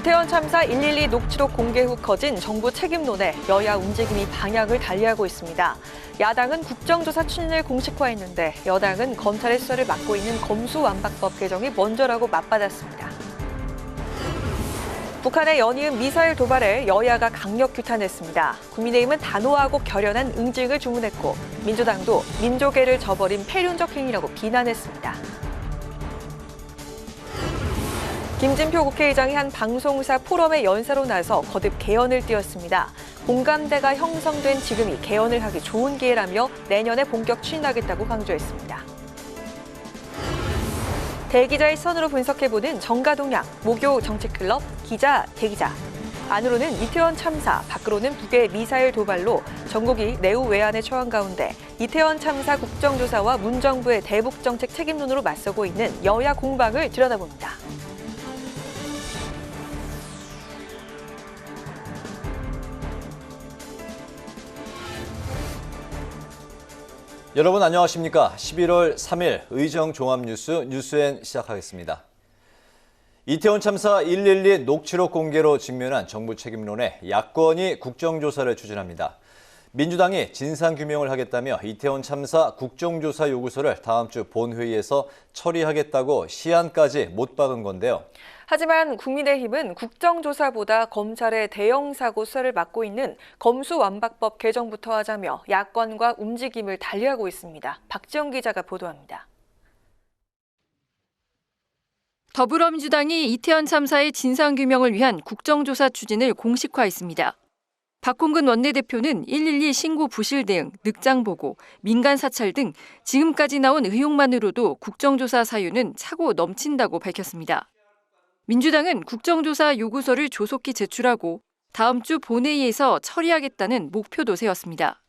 이태원 참사 112 녹취록 공개 후 커진 정부 책임론에 여야 움직임이 방향을 달리하고 있습니다. 야당은 국정조사 추진을 공식화했는데 여당은 검찰의 수사를 맡고 있는 검수완박법 개정이 먼저라고 맞받았습니다. 북한의 연이은 미사일 도발에 여야가 강력 규탄했습니다. 국민의힘은 단호하고 결연한 응징을 주문했고 민주당도 민족애를 저버린 폐륜적 행위라고 비난했습니다. 김진표 국회의장이 한 방송사 포럼의 연사로 나서 거듭 개헌을 띄웠습니다. 공감대가 형성된 지금이 개헌을 하기 좋은 기회라며 내년에 본격 추진하겠다고 강조했습니다. 대기자의 선으로 분석해보는 정가동량, 모교 정치클럽, 기자, 대기자. 안으로는 이태원 참사, 밖으로는 북의 미사일 도발로 전국이 내후외환에 처한 가운데 이태원 참사 국정조사와 문정부의 대북정책 책임론으로 맞서고 있는 여야 공방을 들여다봅니다. 여러분 안녕하십니까? 11월 3일 의정종합뉴스 뉴스엔 시작하겠습니다. 이태원 참사 112 녹취록 공개로 직면한 정부 책임론에 야권이 국정조사를 추진합니다. 민주당이 진상규명을 하겠다며 이태원 참사 국정조사 요구서를 다음 주 본회의에서 처리하겠다고 시한까지 못 박은 건데요. 하지만 국민의힘은 국정조사보다 검찰의 대형 사고 수사를 맡고 있는 검수완박법 개정부터 하자며 야권과 움직임을 달리하고 있습니다. 박지영 기자가 보도합니다. 더불어민주당이 이태원 참사의 진상규명을 위한 국정조사 추진을 공식화했습니다. 박홍근 원내대표는 112 신고 부실 대응, 늑장 보고, 민간 사찰 등 지금까지 나온 의혹만으로도 국정조사 사유는 차고 넘친다고 밝혔습니다. 민주당은 국정조사 요구서를 조속히 제출하고 다음 주 본회의에서 처리하겠다는 목표도 세웠습니다.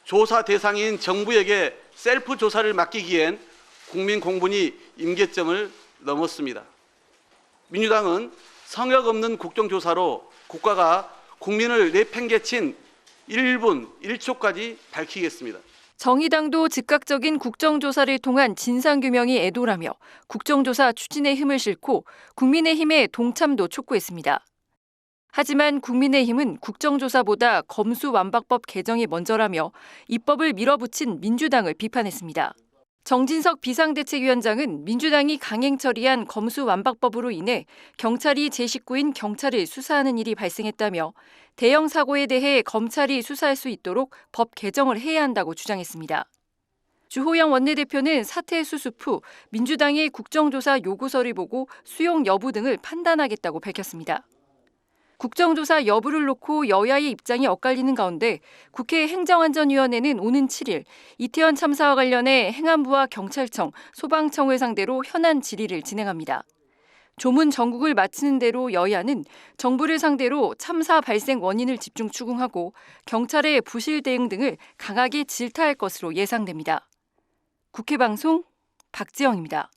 조사 대상인 정부에게 셀프 조사를 맡기기엔 국민 공분이 임계점을 넘었습니다. 민주당은 성역 없는 국정조사로 국가가 국민을 내팽개친 1분 1초까지 밝히겠습니다. 정의당도 즉각적인 국정조사를 통한 진상규명이 애도라며 국정조사 추진에 힘을 싣고 국민의힘의 동참도 촉구했습니다. 하지만 국민의힘은 국정조사보다 검수완박법 개정이 먼저라며 입법을 밀어붙인 민주당을 비판했습니다. 정진석 비상대책위원장은 민주당이 강행 처리한 검수완박법으로 인해 경찰이 제19인 경찰을 수사하는 일이 발생했다며 대형 사고에 대해 검찰이 수사할 수 있도록 법 개정을 해야 한다고 주장했습니다. 주호영 원내대표는 사태 수습 후 민주당의 국정조사 요구서를 보고 수용 여부 등을 판단하겠다고 밝혔습니다. 국정조사 여부를 놓고 여야의 입장이 엇갈리는 가운데 국회 행정안전위원회는 오는 7일 이태원 참사와 관련해 행안부와 경찰청, 소방청을 상대로 현안 질의를 진행합니다. 조문 전국을 마치는 대로 여야는 정부를 상대로 참사 발생 원인을 집중 추궁하고 경찰의 부실 대응 등을 강하게 질타할 것으로 예상됩니다. 국회방송 박지영입니다.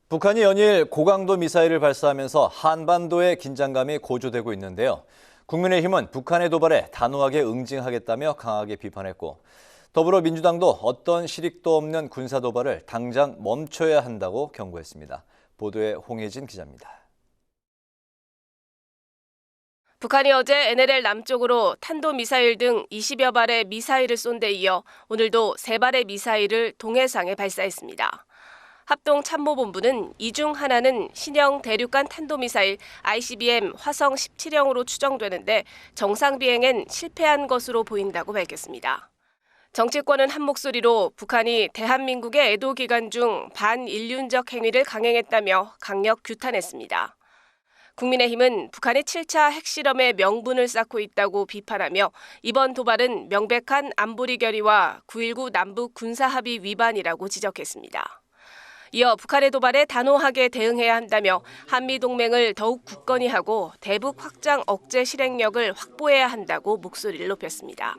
북한이 연일 고강도 미사일을 발사하면서 한반도의 긴장감이 고조되고 있는데요. 국민의힘은 북한의 도발에 단호하게 응징하겠다며 강하게 비판했고 더불어민주당도 어떤 실익도 없는 군사 도발을 당장 멈춰야 한다고 경고했습니다. 보도에 홍혜진 기자입니다. 북한이 어제 NLL 남쪽으로 탄도미사일 등 20여 발의 미사일을 쏜 데 이어 오늘도 3발의 미사일을 동해상에 발사했습니다. 합동참모본부는 이 중 하나는 신형 대륙간 탄도미사일 ICBM 화성 17형으로 추정되는데 정상 비행엔 실패한 것으로 보인다고 밝혔습니다. 정치권은 한 목소리로 북한이 대한민국의 애도 기간 중 반인륜적 행위를 강행했다며 강력 규탄했습니다. 국민의힘은 북한의 7차 핵실험에 명분을 쌓고 있다고 비판하며 이번 도발은 명백한 안보리 결의와 9.19 남북 군사합의 위반이라고 지적했습니다. 이어 북한의 도발에 단호하게 대응해야 한다며 한미동맹을 더욱 굳건히 하고 대북 확장 억제 실행력을 확보해야 한다고 목소리를 높였습니다.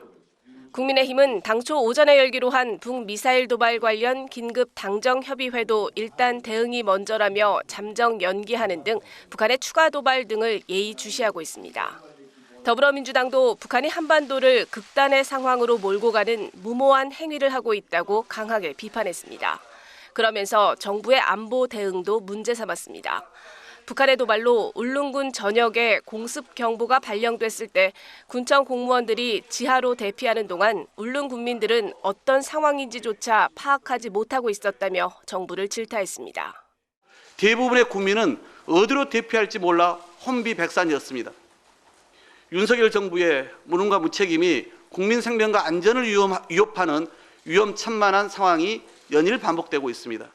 국민의힘은 당초 오전에 열기로 한 북미사일 도발 관련 긴급 당정협의회도 일단 대응이 먼저라며 잠정 연기하는 등 북한의 추가 도발 등을 예의주시하고 있습니다. 더불어민주당도 북한이 한반도를 극단의 상황으로 몰고 가는 무모한 행위를 하고 있다고 강하게 비판했습니다. 그러면서 정부의 안보 대응도 문제 삼았습니다. 북한의 도발로 울릉군 전역에 공습 경보가 발령됐을 때 군청 공무원들이 지하로 대피하는 동안 울릉 군민들은 어떤 상황인지조차 파악하지 못하고 있었다며 정부를 질타했습니다. 대부분의 국민은 어디로 대피할지 몰라 혼비백산이었습니다. 윤석열 정부의 무능과 무책임이 국민 생명과 안전을 위협하는 위험천만한 상황이 연일 반복되고 있습니다.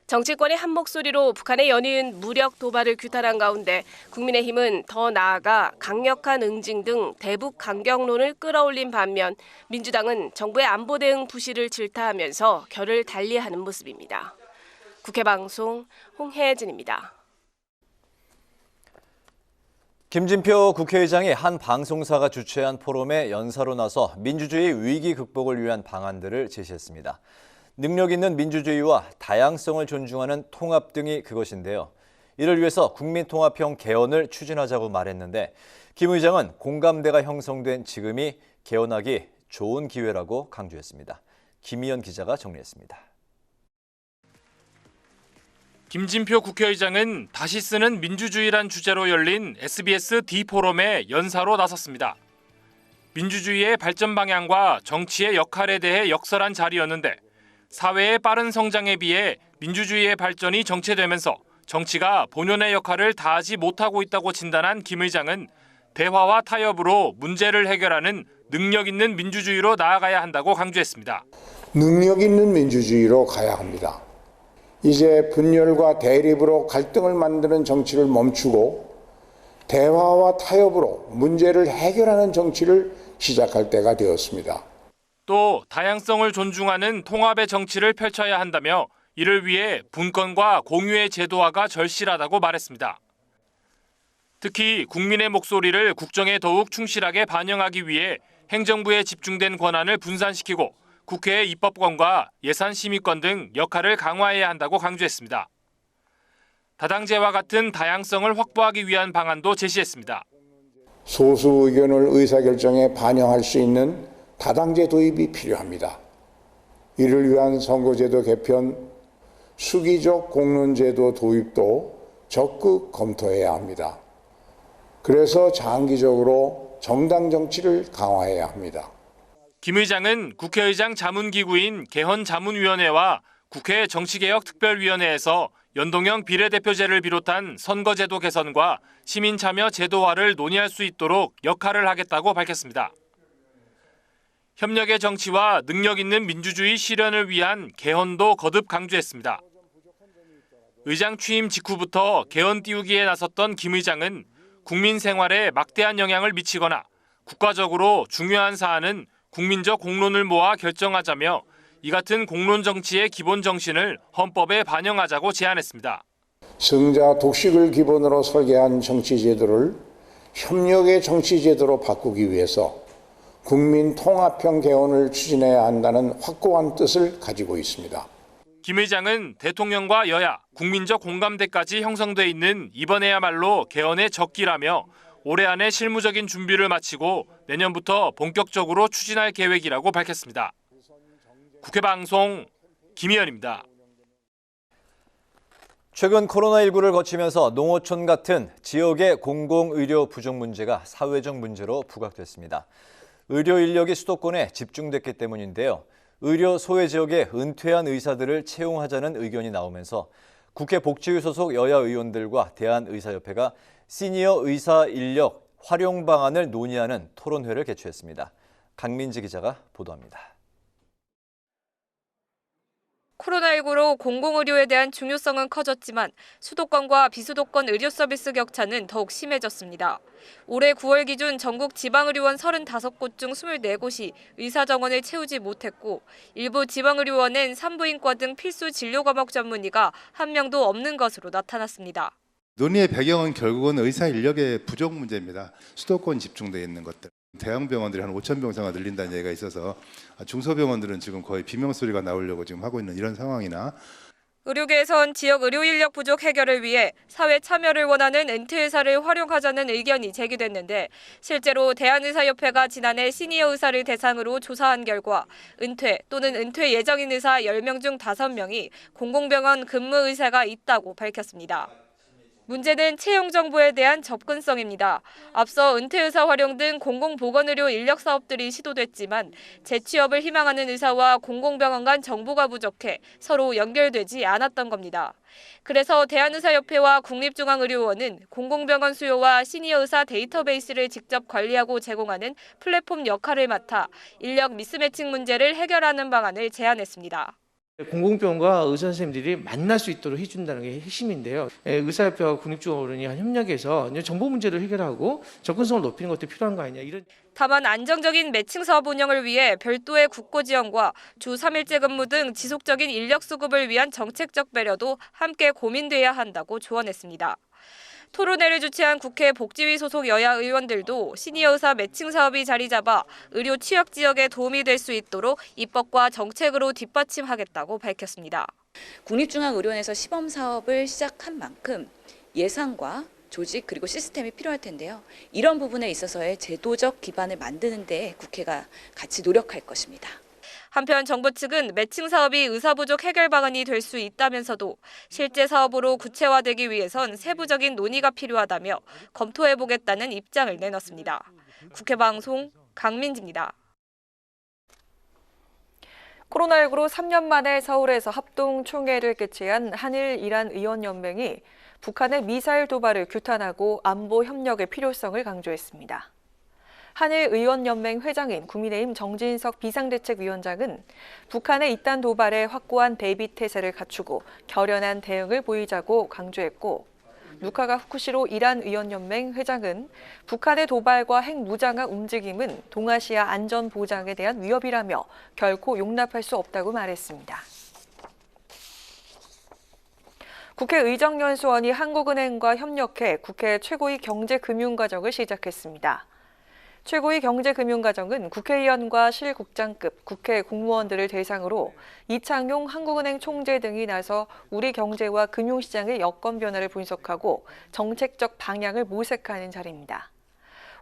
정치권의 한 목소리로 북한의 연이은 무력 도발을 규탄한 가운데 국민의힘은 더 나아가 강력한 응징 등 대북 강경론을 끌어올린 반면 민주당은 정부의 안보 대응 부실을 질타하면서 결을 달리하는 모습입니다. 국회방송 홍혜진입니다. 김진표 국회의장이 한 방송사가 주최한 포럼에 연사로 나서 민주주의 위기 극복을 위한 방안들을 제시했습니다. 능력 있는 민주주의와 다양성을 존중하는 통합 등이 그것인데요. 이를 위해서 국민통합형 개헌을 추진하자고 말했는데 김 의장은 공감대가 형성된 지금이 개헌하기 좋은 기회라고 강조했습니다. 김희연 기자가 정리했습니다. 김진표 국회의장은 다시 쓰는 민주주의란 주제로 열린 SBS D포럼에 연사로 나섰습니다. 민주주의의 발전 방향과 정치의 역할에 대해 역설한 자리였는데 사회의 빠른 성장에 비해 민주주의의 발전이 정체되면서 정치가 본연의 역할을 다하지 못하고 있다고 진단한 김 의장은 대화와 타협으로 문제를 해결하는 능력 있는 민주주의로 나아가야 한다고 강조했습니다. 능력 있는 민주주의로 가야 합니다. 이제 분열과 대립으로 갈등을 만드는 정치를 멈추고 대화와 타협으로 문제를 해결하는 정치를 시작할 때가 되었습니다. 또 다양성을 존중하는 통합의 정치를 펼쳐야 한다며 이를 위해 분권과 공유의 제도화가 절실하다고 말했습니다. 특히 국민의 목소리를 국정에 더욱 충실하게 반영하기 위해 행정부에 집중된 권한을 분산시키고 국회의 입법권과 예산심의권 등 역할을 강화해야 한다고 강조했습니다. 다당제와 같은 다양성을 확보하기 위한 방안도 제시했습니다. 소수 의견을 의사결정에 반영할 수 있는 다당제 도입이 필요합니다. 이를 위한 선거제도 개편, 수기적 공론제도 도입도 적극 검토해야 합니다. 그래서 장기적으로 정당 정치를 강화해야 합니다. 김 의장은 국회의장 자문기구인 개헌자문위원회와 국회 정치개혁특별위원회에서 연동형 비례대표제를 비롯한 선거제도 개선과 시민참여 제도화를 논의할 수 있도록 역할을 하겠다고 밝혔습니다. 협력의 정치와 능력 있는 민주주의 실현을 위한 개헌도 거듭 강조했습니다. 의장 취임 직후부터 개헌 띄우기에 나섰던 김 의장은 국민 생활에 막대한 영향을 미치거나 국가적으로 중요한 사안은 국민적 공론을 모아 결정하자며 이 같은 공론 정치의 기본 정신을 헌법에 반영하자고 제안했습니다. 승자 독식을 기본으로 설계한 정치제도를 협력의 정치제도로 바꾸기 위해서 국민 통합형 개헌을 추진해야 한다는 확고한 뜻을 가지고 있습니다. 김 의장은 대통령과 여야, 국민적 공감대까지 형성돼 있는 이번에야말로 개헌의 적기라며 올해 안에 실무적인 준비를 마치고 내년부터 본격적으로 추진할 계획이라고 밝혔습니다. 국회방송 김희연입니다. 최근 코로나19를 거치면서 농어촌 같은 지역의 공공의료 부족 문제가 사회적 문제로 부각됐습니다. 의료 인력이 수도권에 집중됐기 때문인데요. 의료 소외 지역의 은퇴한 의사들을 채용하자는 의견이 나오면서 국회 복지위 소속 여야 의원들과 대한의사협회가 시니어 의사 인력 활용 방안을 논의하는 토론회를 개최했습니다. 강민지 기자가 보도합니다. 코로나19로 공공의료에 대한 중요성은 커졌지만 수도권과 비수도권 의료 서비스 격차는 더욱 심해졌습니다. 올해 9월 기준 전국 지방의료원 35곳 중 24곳이 의사 정원을 채우지 못했고 일부 지방의료원엔 산부인과 등 필수 진료 과목 전문의가 한 명도 없는 것으로 나타났습니다. 논의의 배경은 결국은 의사 인력의 부족 문제입니다. 수도권 집중되어 있는 것들. 대형 병원들이 한 5,000병상을 늘린다는 얘기가 있어서 중소병원들은 지금 거의 비명소리가 나오려고 지금 하고 있는 이런 상황이나 의료계에선 지역 의료 인력 부족 해결을 위해 사회 참여를 원하는 은퇴의사를 활용하자는 의견이 제기됐는데 실제로 대한의사협회가 지난해 시니어 의사를 대상으로 조사한 결과 은퇴 또는 은퇴 예정인 의사 10명 중 5명이 공공병원 근무 의사가 있다고 밝혔습니다. 문제는 채용 정보에 대한 접근성입니다. 앞서 은퇴의사 활용 등 공공보건의료 인력 사업들이 시도됐지만 재취업을 희망하는 의사와 공공병원 간 정보가 부족해 서로 연결되지 않았던 겁니다. 그래서 대한의사협회와 국립중앙의료원은 공공병원 수요와 시니어 의사 데이터베이스를 직접 관리하고 제공하는 플랫폼 역할을 맡아 인력 미스매칭 문제를 해결하는 방안을 제안했습니다. 공공병원과 의사 선생님들이 만날 수 있도록 해준다는 게 핵심인데요. 의사협회와 국립중앙의료원이 협력해서 정보 문제를 해결하고 접근성을 높이는 것도 필요한 거 아니냐 이런. 다만 안정적인 매칭 사업 운영을 위해 별도의 국고 지원과 주 3일제 근무 등 지속적인 인력 수급을 위한 정책적 배려도 함께 고민돼야 한다고 조언했습니다. 토론회를 주최한 국회 복지위 소속 여야 의원들도 시니어 의사 매칭 사업이 자리 잡아 의료 취약 지역에 도움이 될 수 있도록 입법과 정책으로 뒷받침하겠다고 밝혔습니다. 국립중앙의료원에서 시범 사업을 시작한 만큼 예산과 조직 그리고 시스템이 필요할 텐데요. 이런 부분에 있어서의 제도적 기반을 만드는 데 국회가 같이 노력할 것입니다. 한편 정부 측은 매칭 사업이 의사 부족 해결 방안이 될 수 있다면서도 실제 사업으로 구체화되기 위해선 세부적인 논의가 필요하다며 검토해보겠다는 입장을 내놨습니다. 국회방송 강민지입니다. 코로나19로 3년 만에 서울에서 합동총회를 개최한 한일-이란 의원연맹이 북한의 미사일 도발을 규탄하고 안보 협력의 필요성을 강조했습니다. 한일의원연맹 회장인 국민의힘 정진석 비상대책위원장은 북한의 이딴 도발에 확고한 대비태세를 갖추고 결연한 대응을 보이자고 강조했고, 누카가 후쿠시로 이란 의원연맹 회장은 북한의 도발과 핵무장화 움직임은 동아시아 안전 보장에 대한 위협이라며 결코 용납할 수 없다고 말했습니다. 국회 의정연수원이 한국은행과 협력해 국회 최고위 경제금융과정을 시작했습니다. 최고위 경제금융과정은 국회의원과 실국장급 국회 공무원들을 대상으로 이창용 한국은행 총재 등이 나서 우리 경제와 금융시장의 여건 변화를 분석하고 정책적 방향을 모색하는 자리입니다.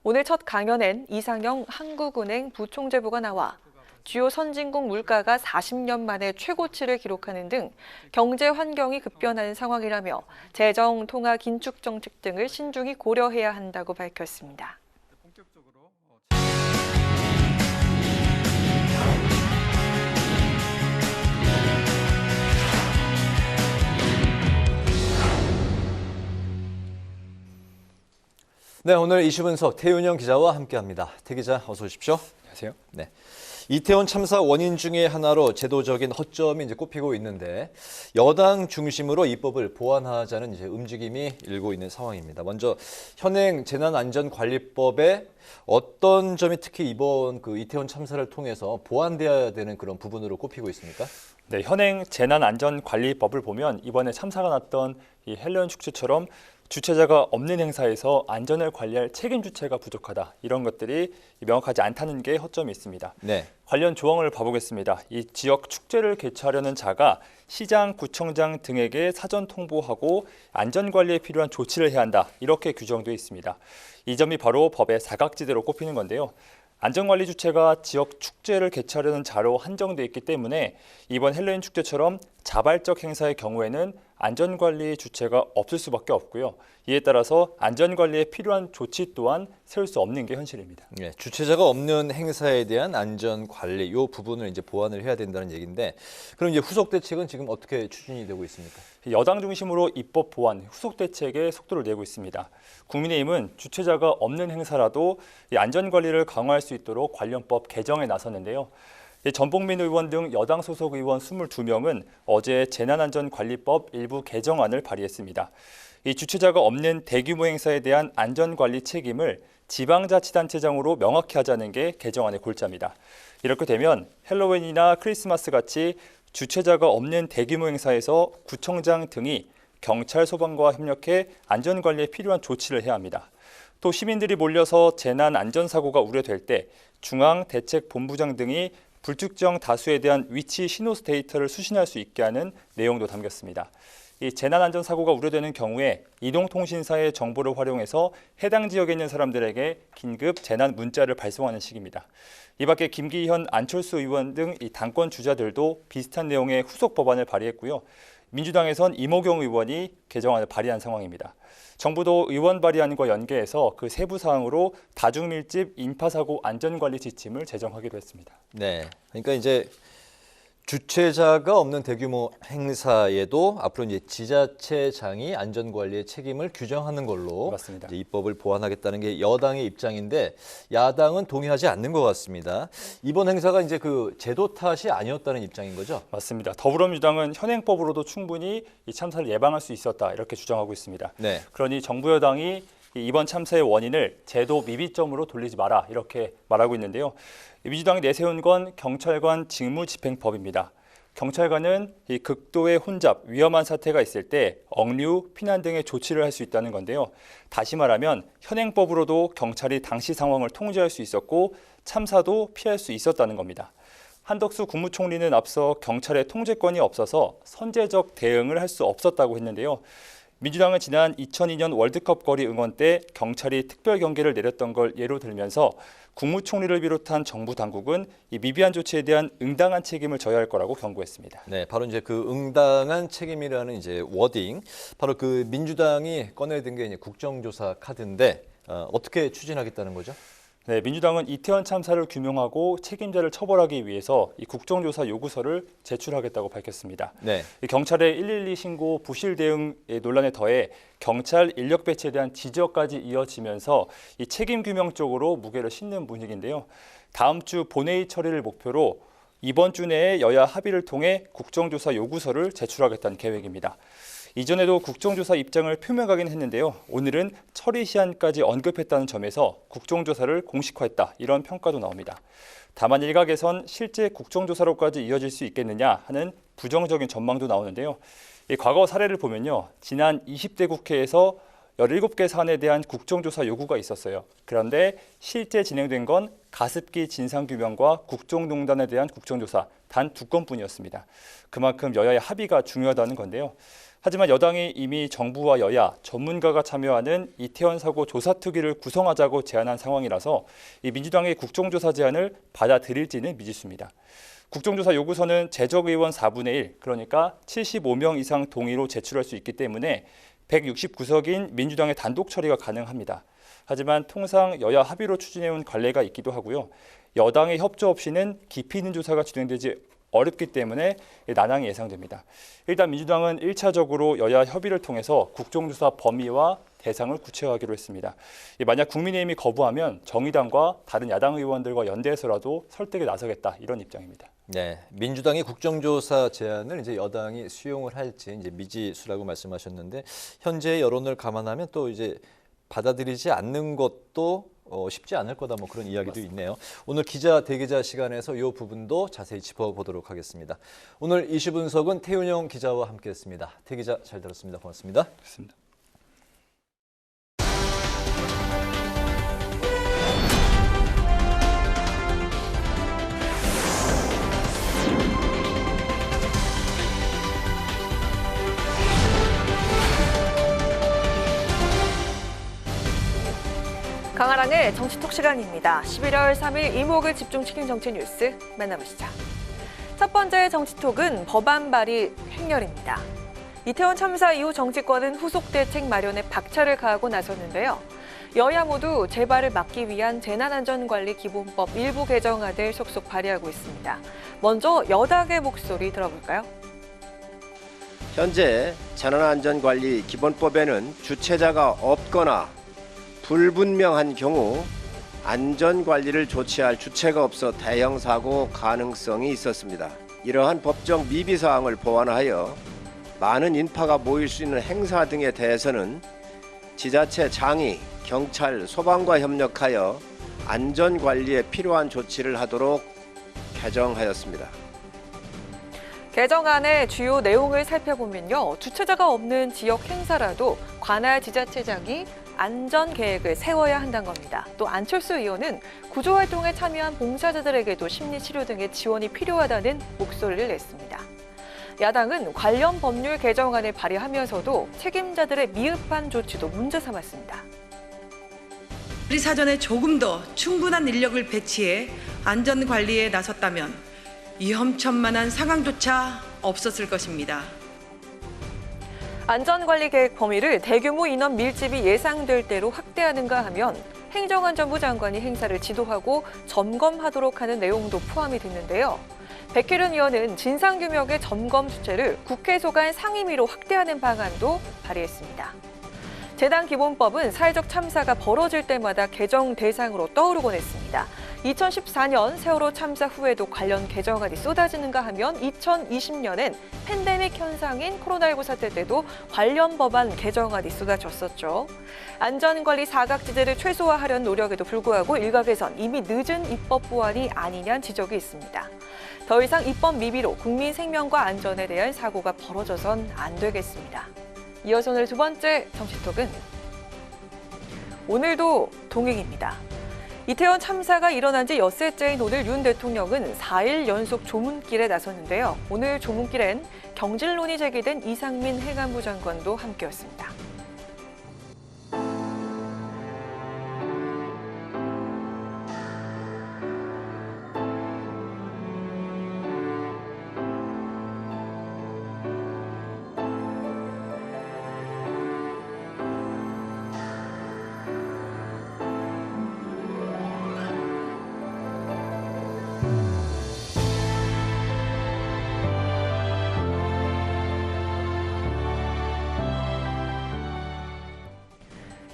오늘 첫 강연엔 이상영 한국은행 부총재부가 나와 주요 선진국 물가가 40년 만에 최고치를 기록하는 등 경제 환경이 급변하는 상황이라며 재정, 통화, 긴축 정책 등을 신중히 고려해야 한다고 밝혔습니다. 네, 오늘 이슈 분석 태윤영 기자와 함께합니다. 태 기자, 어서 오십시오. 안녕하세요. 네, 이태원 참사 원인 중에 하나로 제도적인 허점이 꼽히고 있는데 여당 중심으로 입법을 보완하자는 움직임이 일고 있는 상황입니다. 먼저 현행 재난안전관리법에 어떤 점이 특히 이번 이태원 참사를 통해서 보완돼야 되는 그런 부분으로 꼽히고 있습니까? 네, 현행 재난안전관리법을 보면 이번에 참사가 났던 이 헬리온 축제처럼 주최자가 없는 행사에서 안전을 관리할 책임 주체가 부족하다. 이런 것들이 명확하지 않다는 게 허점이 있습니다. 네. 관련 조항을 봐보겠습니다. 이 지역 축제를 개최하려는 자가 시장, 구청장 등에게 사전 통보하고 안전관리에 필요한 조치를 해야 한다. 이렇게 규정되어 있습니다. 이 점이 바로 법의 사각지대로 꼽히는 건데요. 안전관리 주체가 지역 축제를 개최하려는 자로 한정돼 있기 때문에 이번 헬로윈 축제처럼 자발적 행사의 경우에는 안전관리 주체가 없을 수밖에 없고요. 이에 따라서 안전관리에 필요한 조치 또한 세울 수 없는 게 현실입니다. 네, 주최자가 없는 행사에 대한 안전관리 이 부분을 보완을 해야 된다는 얘기인데 그럼 후속 대책은 지금 어떻게 추진이 되고 있습니까? 여당 중심으로 입법 보완, 후속 대책에 속도를 내고 있습니다. 국민의힘은 주최자가 없는 행사라도 안전관리를 강화할 수 있도록 관련법 개정에 나섰는데요. 전복민 의원 등 여당 소속 의원 22명은 어제 재난안전관리법 일부 개정안을 발의했습니다. 이 주최자가 없는 대규모 행사에 대한 안전관리 책임을 지방자치단체장으로 명확히 하자는 게 개정안의 골자입니다. 이렇게 되면 헬로윈이나 크리스마스 같이 주최자가 없는 대규모 행사에서 구청장 등이 경찰, 소방과 협력해 안전관리에 필요한 조치를 해야 합니다. 또 시민들이 몰려서 재난안전사고가 우려될 때 중앙대책본부장 등이 불특정 다수에 대한 위치 신호수 데이터를 수신할 수 있게 하는 내용도 담겼습니다. 이 재난안전사고가 우려되는 경우에 이동통신사의 정보를 활용해서 해당 지역에 있는 사람들에게 긴급 재난 문자를 발송하는 식입니다. 이 밖에 김기현, 안철수 의원 등 이 당권 주자들도 비슷한 내용의 후속 법안을 발의했고요. 민주당에선 이모경 의원이 개정안을 발의한 상황입니다. 정부도 의원 발의안과 연계해서 그 세부 사항으로 다중밀집 인파사고 안전관리 지침을 제정하기로 했습니다. 네, 그러니까 이제 주최자가 없는 대규모 행사에도 앞으로 이제 지자체장이 안전관리의 책임을 규정하는 걸로 맞습니다. 이제 입법을 보완하겠다는 게 여당의 입장인데 야당은 동의하지 않는 것 같습니다. 이번 행사가 이제 그 제도 탓이 아니었다는 입장인 거죠? 맞습니다. 더불어민주당은 현행법으로도 충분히 이 참사를 예방할 수 있었다 이렇게 주장하고 있습니다. 네. 그러니 정부 여당이 이번 참사의 원인을 제도 미비점으로 돌리지 마라 이렇게 말하고 있는데요. 민주당이 내세운 건 경찰관 직무집행법입니다. 경찰관은 이 극도의 혼잡, 위험한 사태가 있을 때 억류, 피난 등의 조치를 할 수 있다는 건데요. 다시 말하면 현행법으로도 경찰이 당시 상황을 통제할 수 있었고 참사도 피할 수 있었다는 겁니다. 한덕수 국무총리는 앞서 경찰의 통제권이 없어서 선제적 대응을 할 수 없었다고 했는데요. 민주당은 지난 2002년 월드컵 거리 응원 때 경찰이 특별 경계를 내렸던 걸 예로 들면서 국무총리를 비롯한 정부 당국은 이 미비한 조치에 대한 응당한 책임을 져야 할 거라고 경고했습니다. 네, 바로 이제 그 응당한 책임이라는 이제 워딩, 바로 그 민주당이 꺼내든 게 이제 국정조사 카드인데 어떻게 추진하겠다는 거죠? 네, 민주당은 이태원 참사를 규명하고 책임자를 처벌하기 위해서 이 국정조사 요구서를 제출하겠다고 밝혔습니다. 네. 경찰의 112 신고 부실 대응 논란에 더해 경찰 인력 배치에 대한 지적까지 이어지면서 이 책임 규명 쪽으로 무게를 싣는 분위기인데요. 다음 주 본회의 처리를 목표로 이번 주 내에 여야 합의를 통해 국정조사 요구서를 제출하겠다는 계획입니다. 이전에도 국정조사 입장을 표명하긴 했는데요. 오늘은 처리 시한까지 언급했다는 점에서 국정조사를 공식화했다 이런 평가도 나옵니다. 다만 일각에선 실제 국정조사로까지 이어질 수 있겠느냐 하는 부정적인 전망도 나오는데요. 이 과거 사례를 보면요. 지난 20대 국회에서 17개 사안에 대한 국정조사 요구가 있었어요. 그런데 실제 진행된 건 가습기 진상규명과 국정농단에 대한 국정조사 단 2건뿐이었습니다. 그만큼 여야의 합의가 중요하다는 건데요. 하지만 여당이 이미 정부와 여야, 전문가가 참여하는 이태원 사고 조사특위를 구성하자고 제안한 상황이라서 이 민주당의 국정조사 제안을 받아들일지는 미지수입니다. 국정조사 요구서는 재적의원 4분의 1, 그러니까 75명 이상 동의로 제출할 수 있기 때문에 169석인 민주당의 단독 처리가 가능합니다. 하지만 통상 여야 합의로 추진해온 관례가 있기도 하고요. 여당의 협조 없이는 깊이 있는 조사가 진행되지 어렵기 때문에 난항이 예상됩니다. 일단 민주당은 1차적으로 여야 협의를 통해서 국정조사 범위와 대상을 구체화하기로 했습니다. 만약 국민의힘이 거부하면 정의당과 다른 야당 의원들과 연대해서라도 설득에 나서겠다 이런 입장입니다. 네, 민주당이 국정조사 제안을 이제 여당이 수용을 할지 이제 미지수라고 말씀하셨는데 현재 여론을 감안하면 또 이제 받아들이지 않는 것도 쉽지 않을 거다 뭐 그런 이야기도 있네요. 오늘 기자 대기자 시간에서 이 부분도 자세히 짚어보도록 하겠습니다. 오늘 이슈 분석은 태윤영 기자와 함께했습니다. 태 기자 잘 들었습니다. 고맙습니다. 그렇습니다. 강아랑의 정치톡 시간입니다. 11월 3일 이목을 집중시킨 정치 뉴스 만나보시죠. 첫 번째 정치톡은 법안 발의 행렬입니다. 이태원 참사 이후 정치권은 후속 대책 마련에 박차를 가하고 나섰는데요. 여야 모두 재발을 막기 위한 재난안전관리 기본법 일부 개정안을 속속 발의하고 있습니다. 먼저 여당의 목소리 들어볼까요? 현재 재난안전관리 기본법에는 주체자가 없거나 불분명한 경우 안전관리를 조치할 주체가 없어 대형 사고 가능성이 있었습니다. 이러한 법적 미비사항을 보완하여 많은 인파가 모일 수 있는 행사 등에 대해서는 지자체장이 경찰, 소방과 협력하여 안전관리에 필요한 조치를 하도록 개정하였습니다. 개정안의 주요 내용을 살펴보면요. 주체자가 없는 지역 행사라도 관할 지자체장이 안전 계획을 세워야 한다는 겁니다. 또 안철수 의원은 구조활동에 참여한 봉사자들에게도 심리치료 등의 지원이 필요하다는 목소리를 냈습니다. 야당은 관련 법률 개정안을 발의하면서도 책임자들의 미흡한 조치도 문제 삼았습니다. 우리 사전에 조금 더 충분한 인력을 배치해 안전관리에 나섰다면 위험천만한 상황조차 없었을 것입니다. 안전관리 계획 범위를 대규모 인원 밀집이 예상될 대로 확대하는가 하면 행정안전부 장관이 행사를 지도하고 점검하도록 하는 내용도 포함이 됐는데요. 백혜련 의원은 진상규명의 점검 주체를 국회 소관 상임위로 확대하는 방안도 발의했습니다. 재단기본법은 사회적 참사가 벌어질 때마다 개정 대상으로 떠오르곤 했습니다. 2014년 세월호 참사 후에도 관련 개정안이 쏟아지는가 하면 2020년엔 팬데믹 현상인 코로나19 사태 때도 관련 법안 개정안이 쏟아졌었죠. 안전관리 사각지대를 최소화하려는 노력에도 불구하고 일각에선 이미 늦은 입법 보완이 아니냐는 지적이 있습니다. 더 이상 입법 미비로 국민 생명과 안전에 대한 사고가 벌어져선 안 되겠습니다. 이어서 오늘 두 번째 정치톡은 오늘도 동행입니다. 이태원 참사가 일어난 지 엿새째인 오늘 윤 대통령은 4일 연속 조문길에 나섰는데요. 오늘 조문길엔 경질론이 제기된 이상민 행안부 장관도 함께였습니다.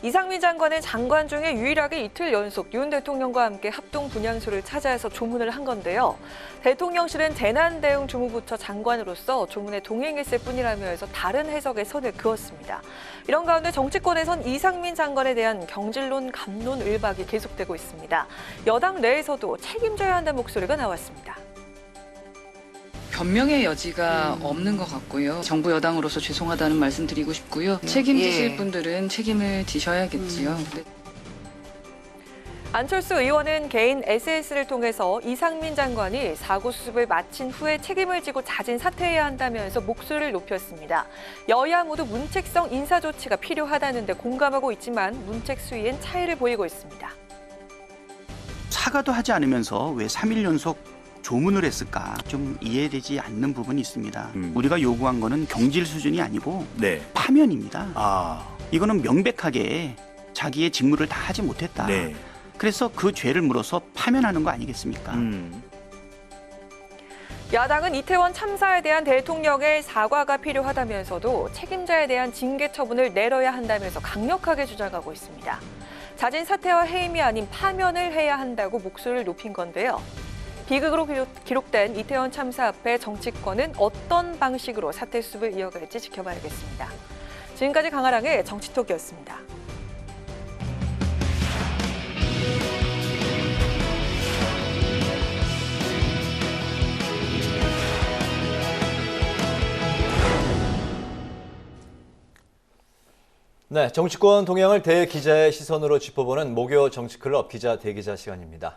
이상민 장관은 장관 중에 유일하게 이틀 연속 윤 대통령과 함께 합동 분향소를 찾아서 조문을 한 건데요. 대통령실은 재난대응주무부처 장관으로서 조문에 동행했을 뿐이라면서 다른 해석에 선을 그었습니다. 이런 가운데 정치권에선 이상민 장관에 대한 경질론, 감론 을박이 계속되고 있습니다. 여당 내에서도 책임져야 한다는 목소리가 나왔습니다. 변명의 여지가 없는 것 같고요. 정부 여당으로서 죄송하다는 말씀 드리고 싶고요. 책임지실 분들은 책임을 지셔야겠지요. 안철수 의원은 개인 SNS를 통해서 이상민 장관이 사고 수습을 마친 후에 책임을 지고 자진 사퇴해야 한다면서 목소리를 높였습니다. 여야 모두 문책성 인사 조치가 필요하다는 데 공감하고 있지만 문책 수위엔 차이를 보이고 있습니다. 사과도 하지 않으면서 왜 3일 연속 조문을 했을까 좀 이해되지 않는 부분이 있습니다. 우리가 요구한 거는 경질 수준이 아니고 파면입니다. 이거는 명백하게 자기의 직무를 다 하지 못했다. 그래서 그 죄를 물어서 파면하는 거 아니겠습니까? 야당은 이태원 참사에 대한 대통령의 사과가 필요하다면서도 책임자에 대한 징계 처분을 내려야 한다면서 강력하게 주장하고 있습니다. 자진 사퇴와 해임이 아닌 파면을 해야 한다고 목소리를 높인 건데요. 비극으로 기록된 이태원 참사 앞에 정치권은 어떤 방식으로 사퇴 수습을 이어갈지 지켜봐야겠습니다. 지금까지 강아랑의 정치톡이었습니다. 네, 정치권 동향을 대기자의 시선으로 짚어보는 목요 정치클럽 기자 대기자 시간입니다.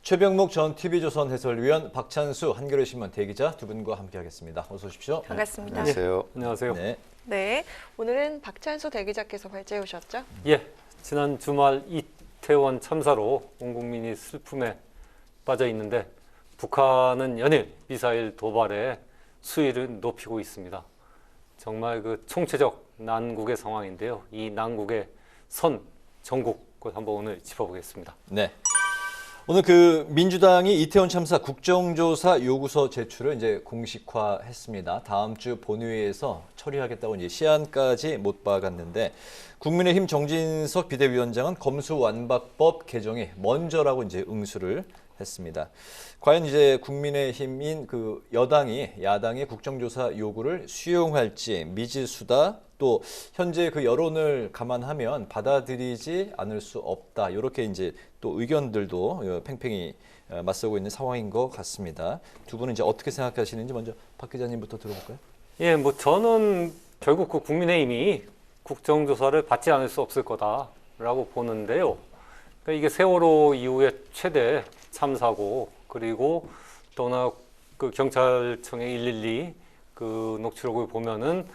최병묵 전 TV조선 해설위원, 박찬수 한겨레신문 대기자 두 분과 함께하겠습니다. 어서 오십시오. 반갑습니다. 안녕하세요. 안녕하세요. 네, 오늘은 박찬수 대기자께서 발제해 오셨죠? 예, 지난 주말 이태원 참사로 온 국민이 슬픔에 빠져 있는데 북한은 연일 미사일 도발에 수위를 높이고 있습니다. 정말 그 총체적 난국의 상황인데요. 이 난국의 선 정국을 한번 오늘 짚어보겠습니다. 네. 오늘 그 민주당이 이태원 참사 국정조사 요구서 제출을 이제 공식화했습니다. 다음 주 본회의에서 처리하겠다고 이제 시한까지 못 박았는데 국민의힘 정진석 비대위원장은 검수완박법 개정이 먼저라고 이제 응수를 했습니다. 과연 이제 국민의힘인 그 여당이 야당의 국정조사 요구를 수용할지 미지수다. 또 현재 그 여론을 감안하면 받아들이지 않을 수 없다. 이렇게 이제 또 의견들도 팽팽히 맞서고 있는 상황인 것 같습니다. 두 분은 이제 어떻게 생각하시는지 먼저 박 기자님부터 들어볼까요? 예, 뭐 저는 결국 그 국민의힘이 국정조사를 받지 않을 수 없을 거다라고 보는데요. 그러니까 이게 세월호 이후에 최대 참사고 그리고 또나 그 경찰청의 112 그 녹취록을 보면은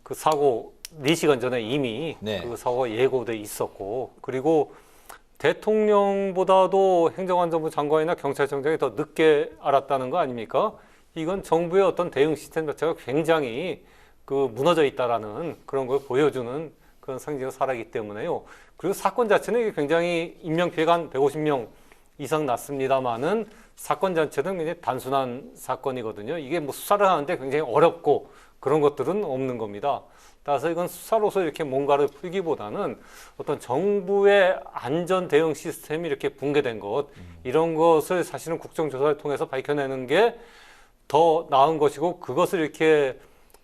그 사고 4시간 전에 이미 그 사고가 예고돼 있었고 그리고 대통령보다도 행정안전부 장관이나 경찰청장이 더 늦게 알았다는 거 아닙니까? 이건 정부의 어떤 대응 시스템 자체가 굉장히 그 무너져 있다라는 그런 걸 보여주는 그런 상징으로 살아있기 때문에요. 그리고 사건 자체는 이게 굉장히 인명피해가 한 150명 이상 났습니다만은 사건 자체는 굉장히 단순한 사건이거든요. 이게 뭐 수사를 하는데 굉장히 어렵고 그런 것들은 없는 겁니다. 따라서 이건 수사로서 이렇게 뭔가를 풀기보다는 어떤 정부의 안전 대응 시스템이 이렇게 붕괴된 것, 이런 것을 사실은 국정조사를 통해서 밝혀내는 게 더 나은 것이고, 그것을 이렇게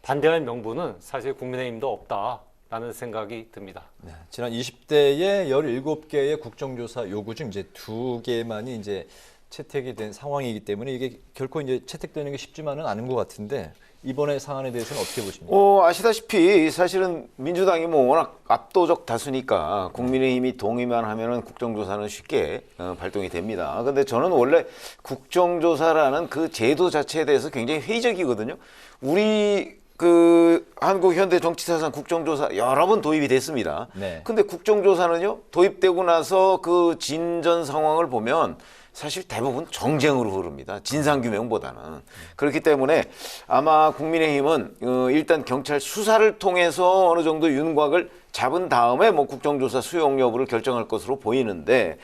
반대할 명분은 사실 국민의힘도 없다라는 생각이 듭니다. 네, 지난 20대에 17개의 국정조사 요구 중 이제 2개만이 이제 채택이 된 상황이기 때문에 이게 결코 이제 채택되는 게 쉽지만은 않은 것 같은데, 이번의 상황에 대해서는 어떻게 보십니까? 아시다시피 사실은 민주당이 뭐 워낙 압도적 다수니까 국민의힘이 동의만 하면은 국정조사는 쉽게 발동이 됩니다. 근데 저는 원래 국정조사라는 그 제도 자체에 대해서 굉장히 회의적이거든요. 우리 그 한국 현대 정치사상 국정조사 여러 번 도입이 됐습니다. 네. 근데 국정조사는요, 도입되고 나서 그 진전 상황을 보면 사실 대부분 정쟁으로 흐릅니다. 진상규명보다는. 그렇기 때문에 아마 국민의힘은 일단 경찰 수사를 통해서 어느 정도 윤곽을 잡은 다음에 뭐 국정조사 수용 여부를 결정할 것으로 보이는데,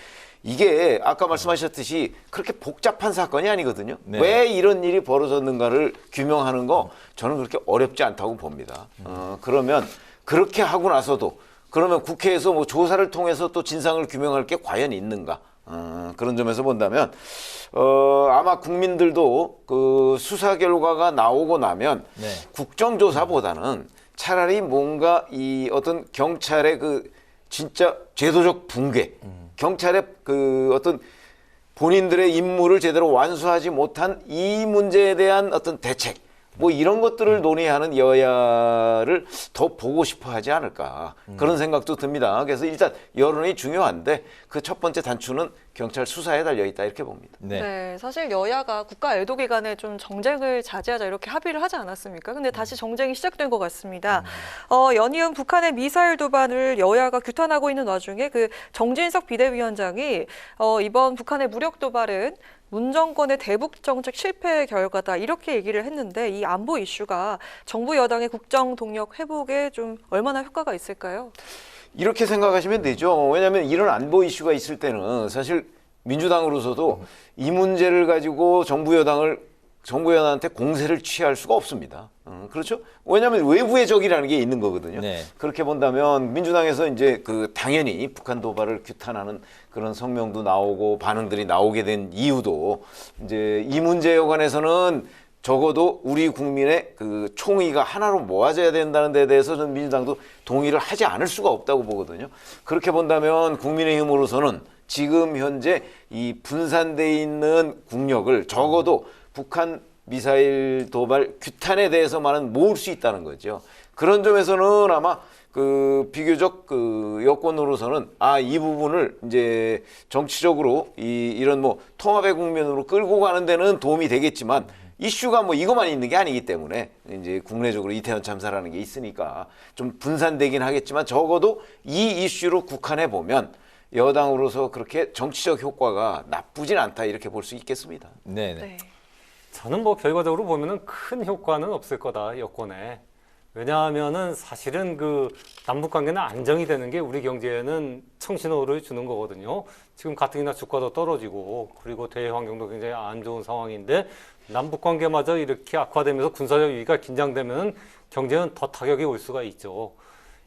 이게 아까 말씀하셨듯이 그렇게 복잡한 사건이 아니거든요. 네. 왜 이런 일이 벌어졌는가를 규명하는 거 저는 그렇게 어렵지 않다고 봅니다. 그러면 그렇게 하고 나서도 그러면 국회에서 뭐 조사를 통해서 또 진상을 규명할 게 과연 있는가? 그런 점에서 본다면 아마 국민들도 그 수사 결과가 나오고 나면 네. 국정조사보다는 차라리 뭔가 이 어떤 경찰의 그 진짜 제도적 붕괴, 경찰의 그 어떤 본인들의 임무를 제대로 완수하지 못한 이 문제에 대한 어떤 대책, 뭐 이런 것들을 논의하는 여야를 더 보고 싶어 하지 않을까, 그런 생각도 듭니다. 그래서 일단 여론이 중요한데 그 첫 번째 단추는 경찰 수사에 달려 있다, 이렇게 봅니다. 네, 사실 여야가 국가 애도 기간에 좀 정쟁을 자제하자 이렇게 합의를 하지 않았습니까? 근데 다시 정쟁이 시작된 것 같습니다. 연이은 북한의 미사일 도발을 여야가 규탄하고 있는 와중에 그 정진석 비대위원장이 이번 북한의 무력 도발은 문 정권의 대북 정책 실패의 결과다, 이렇게 얘기를 했는데, 이 안보 이슈가 정부 여당의 국정 동력 회복에 좀 얼마나 효과가 있을까요? 이렇게 생각하시면 되죠. 왜냐하면 이런 안보 이슈가 있을 때는 사실 민주당으로서도 이 문제를 가지고 정부 여당한테 공세를 취할 수가 없습니다. 그렇죠? 왜냐하면 외부의 적이라는 게 있는 거거든요. 네. 그렇게 본다면 민주당에서 이제 그 당연히 북한 도발을 규탄하는 그런 성명도 나오고 반응들이 나오게 된 이유도 이제 이 문제에 관해서는 적어도 우리 국민의 그 총의가 하나로 모아져야 된다는 데 대해서는 민주당도 동의를 하지 않을 수가 없다고 보거든요. 그렇게 본다면 국민의힘으로서는 지금 현재 이 분산돼 있는 국력을 적어도 북한 미사일 도발 규탄에 대해서만은 모을 수 있다는 거죠. 그런 점에서는 아마 그 비교적 그 여권으로서는 이 부분을 이제 정치적으로 이런 뭐 통합의 국면으로 끌고 가는 데는 도움이 되겠지만, 이슈가 뭐 이것만 있는 게 아니기 때문에 이제 국내적으로 이태원 참사라는 게 있으니까 좀 분산되긴 하겠지만, 적어도 이 이슈로 국한해 보면 여당으로서 그렇게 정치적 효과가 나쁘진 않다, 이렇게 볼 수 있겠습니다. 네. 저는 뭐 결과적으로 보면은 큰 효과는 없을 거다, 여권에. 왜냐하면은 사실은 그 남북 관계는 안정이 되는 게 우리 경제에는 청신호를 주는 거거든요. 지금 가뜩이나 주가도 떨어지고 그리고 대외 환경도 굉장히 안 좋은 상황인데, 남북 관계마저 이렇게 악화되면서 군사적 위기가 긴장되면 경제는 더 타격이 올 수가 있죠.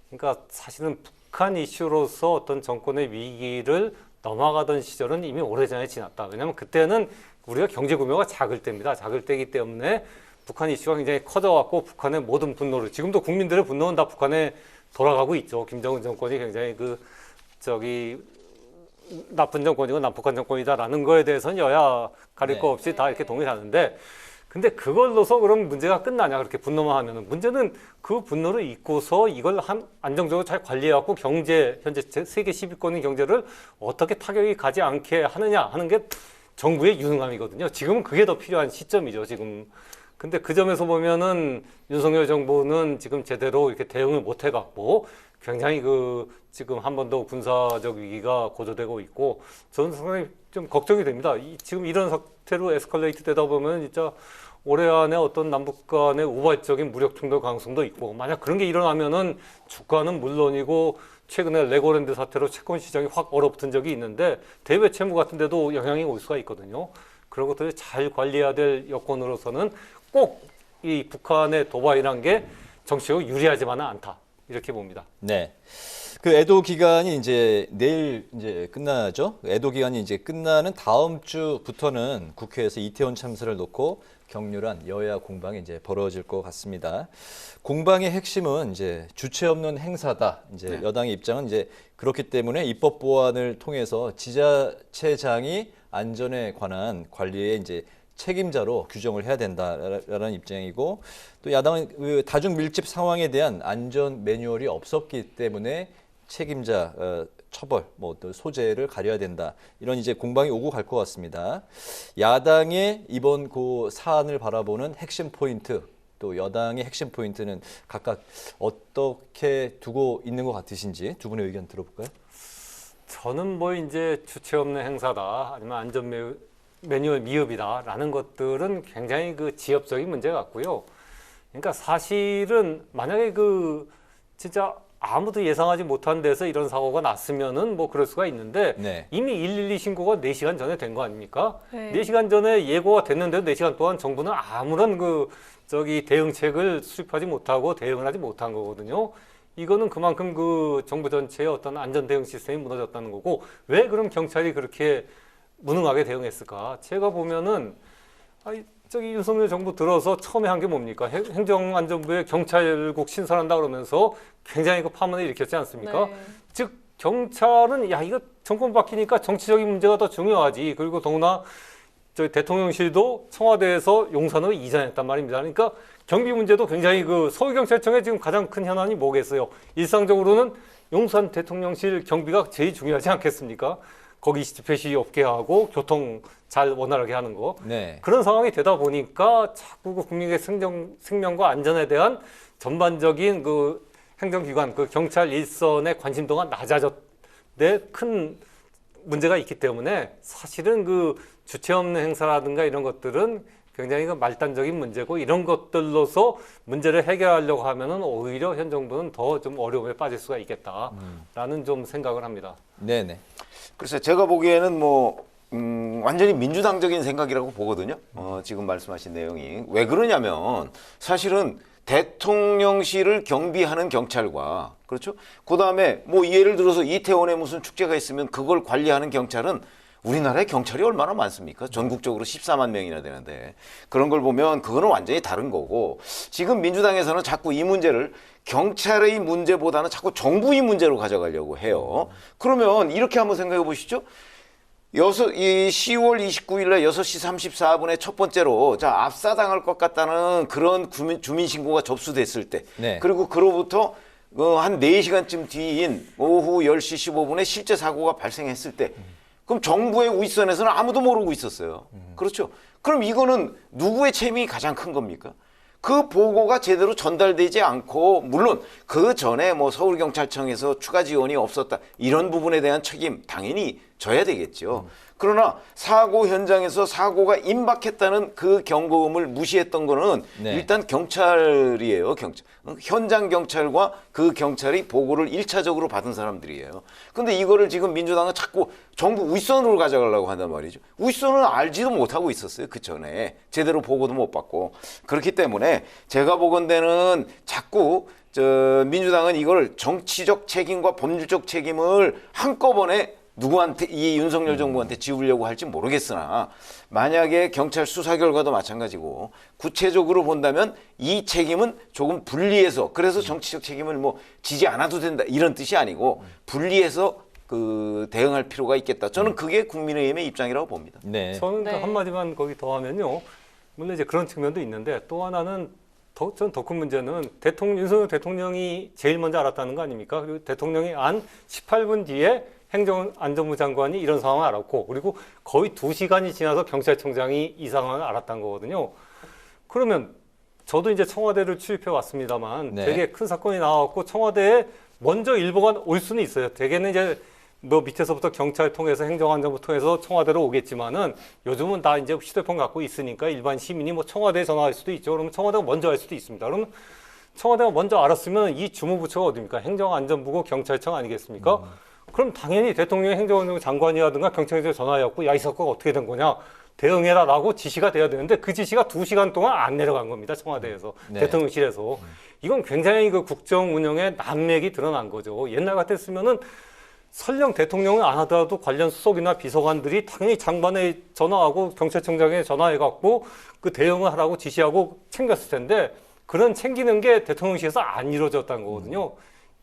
그러니까 사실은 북한 이슈로서 어떤 정권의 위기를 넘어가던 시절은 이미 오래전에 지났다. 왜냐하면 그때는 우리가 경제 규모가 작을 때입니다. 작을 때이기 때문에 북한 이슈가 굉장히 커져갖고 북한의 모든 분노를, 지금도 국민들의 분노는 다 북한에 돌아가고 있죠. 김정은 정권이 굉장히 나쁜 정권이고 남북한 정권이다라는 거에 대해서는 여야 가릴 거 없이 다 이렇게 동의하는데, 근데 그걸로서 그럼 문제가 끝나냐, 그렇게 분노만 하면은. 문제는 그 분노를 잊고서 이걸 안정적으로 잘 관리해갖고 현재 세계 10위권인 경제를 어떻게 타격이 가지 않게 하느냐 하는 게 정부의 유능함이거든요. 지금은 그게 더 필요한 시점이죠, 지금. 근데 그 점에서 보면은 윤석열 정부는 지금 제대로 이렇게 대응을 못 해갖고 굉장히 지금 한 번 더 군사적 위기가 고조되고 있고 저는 상당히 좀 걱정이 됩니다. 지금 이런 상태로 에스컬레이트 되다 보면 진짜 올해 안에 어떤 남북 간의 우발적인 무력 충돌 가능성도 있고 만약 그런 게 일어나면은 주가는 물론이고 최근에 레고랜드 사태로 채권 시장이 확 얼어붙은 적이 있는데 대외 채무 같은 데도 영향이 올 수가 있거든요. 그런 것들을 잘 관리해야 될 여건으로서는 꼭 이 북한의 도발이란 게 정치적으로 유리하지만은 않다. 이렇게 봅니다. 네. 그 애도 기간이 이제 내일 이제 끝나죠. 애도 기간이 이제 끝나는 다음 주부터는 국회에서 이태원 참사를 놓고 격렬한 여야 공방이 이제 벌어질 것 같습니다. 공방의 핵심은 이제 주체 없는 행사다. 이제 여당의 입장은 이제 그렇기 때문에 입법 보완을 통해서 지자체장이 안전에 관한 관리에 이제 책임자로 규정을 해야 된다라는 입장이고 또 야당은 그 다중 밀집 상황에 대한 안전 매뉴얼이 없었기 때문에 책임자 처벌, 뭐 또 소재를 가려야 된다 이런 이제 공방이 오고 갈 것 같습니다. 야당의 이번 그 사안을 바라보는 핵심 포인트 또 여당의 핵심 포인트는 각각 어떻게 두고 있는 것 같으신지 두 분의 의견 들어볼까요? 저는 뭐 이제 주체 없는 행사다 아니면 안전 매뉴얼 미흡이다라는 것들은 굉장히 지엽적인 문제 같고요. 그러니까 사실은 만약에 진짜 아무도 예상하지 못한 데서 이런 사고가 났으면은 뭐 그럴 수가 있는데 이미 112 신고가 4시간 전에 된 거 아닙니까? 4시간 전에 예고가 됐는데도 4시간 동안 정부는 아무런 대응책을 수립하지 못하고 대응을 하지 못한 거거든요. 이거는 그만큼 정부 전체의 어떤 안전 대응 시스템이 무너졌다는 거고 왜 그럼 경찰이 그렇게 무능하게 대응했을까? 제가 보면은 윤석열 정부 들어서 처음에 한 게 뭡니까? 행정안전부에 경찰국 신설한다 그러면서 굉장히 파문을 일으켰지 않습니까? 즉 경찰은 이거 정권 바뀌니까 정치적인 문제가 더 중요하지. 그리고 더구나 저희 대통령실도 청와대에서 용산으로 이전했단 말입니다. 그러니까 경비 문제도 굉장히 서울경찰청의 지금 가장 큰 현안이 뭐겠어요? 일상적으로는 용산 대통령실 경비가 제일 중요하지 않겠습니까? 거기 집회 시위 없게 하고 교통 잘 원활하게 하는 거. 그런 상황이 되다 보니까 자꾸 국민의 생명과 안전에 대한 전반적인 행정기관, 경찰 일선의 관심도가 낮아졌는데 큰 문제가 있기 때문에 사실은 주체 없는 행사라든가 이런 것들은 굉장히 말단적인 문제고 이런 것들로서 문제를 해결하려고 하면은 오히려 현 정부는 더 좀 어려움에 빠질 수가 있겠다라는 좀 생각을 합니다. 네네. 글쎄 제가 보기에는 완전히 민주당적인 생각이라고 보거든요. 지금 말씀하신 내용이 왜 그러냐면 사실은 대통령실을 경비하는 경찰과 그렇죠. 그 다음에 예를 들어서 이태원에 무슨 축제가 있으면 그걸 관리하는 경찰은 우리나라에 경찰이 얼마나 많습니까? 전국적으로 14만 명이나 되는데 그런 걸 보면 그거는 완전히 다른 거고 지금 민주당에서는 자꾸 이 문제를 경찰의 문제보다는 자꾸 정부의 문제로 가져가려고 해요. 그러면 이렇게 한번 생각해 보시죠. 10월 29일 날 6시 34분에 첫 번째로 압사당할 것 같다는 그런 주민신고가 접수됐을 때 그리고 그로부터 한 4시간쯤 뒤인 오후 10시 15분에 실제 사고가 발생했을 때 그럼 정부의 윗선에서는 아무도 모르고 있었어요. 그렇죠? 그럼 이거는 누구의 책임이 가장 큰 겁니까? 그 보고가 제대로 전달되지 않고 물론 그 전에 서울경찰청에서 추가 지원이 없었다 이런 부분에 대한 책임 당연히 져야 되겠죠. 그러나 사고 현장에서 사고가 임박했다는 그 경고음을 무시했던 거는 일단 경찰이에요. 현장 경찰과 그 경찰이 보고를 1차적으로 받은 사람들이에요. 근데 이거를 지금 민주당은 자꾸 정부 윗선으로 가져가려고 한단 말이죠. 윗선은 알지도 못하고 있었어요. 그 전에 제대로 보고도 못 받고. 그렇기 때문에 제가 보건대는 자꾸 민주당은 이걸 정치적 책임과 법률적 책임을 한꺼번에 누구한테 이 윤석열 정부한테 지우려고 할지 모르겠으나 만약에 경찰 수사 결과도 마찬가지고 구체적으로 본다면 이 책임은 조금 분리해서 그래서 정치적 책임을 지지 않아도 된다 이런 뜻이 아니고 분리해서 대응할 필요가 있겠다. 저는 그게 국민의힘의 입장이라고 봅니다. 저는 한마디만 거기 더하면요. 물론 이제 그런 측면도 있는데 또 하나는 더 큰 문제는 윤석열 대통령이 제일 먼저 알았다는 거 아닙니까? 그리고 대통령이 안 18분 뒤에 행정안전부 장관이 이런 상황을 알았고 그리고 거의 2시간이 지나서 경찰청장이 이 상황을 알았다는 거거든요. 그러면 저도 이제 청와대를 출입해 왔습니다만 네. 되게 큰 사건이 나왔고 청와대에 먼저 일보가 올 수는 있어요. 대개는 이제 뭐 밑에서부터 경찰 통해서 행정안전부 통해서 청와대로 오겠지만은 요즘은 다 이제 휴대폰 갖고 있으니까 일반 시민이 뭐 청와대에 전화할 수도 있죠. 그러면 청와대가 먼저 할 수도 있습니다. 그러면 청와대가 먼저 알았으면 이 주무부처가 어디입니까? 행정안전부고 경찰청 아니겠습니까? 그럼 당연히 대통령이 행정안전부 장관이라든가 경찰청에 전화해갖고 야, 이 사건가 어떻게 된 거냐? 대응해라라고 지시가 돼야 되는데 그 지시가 2시간 동안 안 내려간 겁니다. 청와대에서. 네. 대통령실에서. 이건 굉장히 그 국정 운영의 난맥이 드러난 거죠. 옛날 같았으면은 설령 대통령은 안 하더라도 관련 수석이나 비서관들이 당연히 장관에 전화하고 경찰청장에 전화해갖고 그 대응을 하라고 지시하고 챙겼을 텐데 그런 챙기는 게 대통령실에서 안 이루어졌다는 거거든요.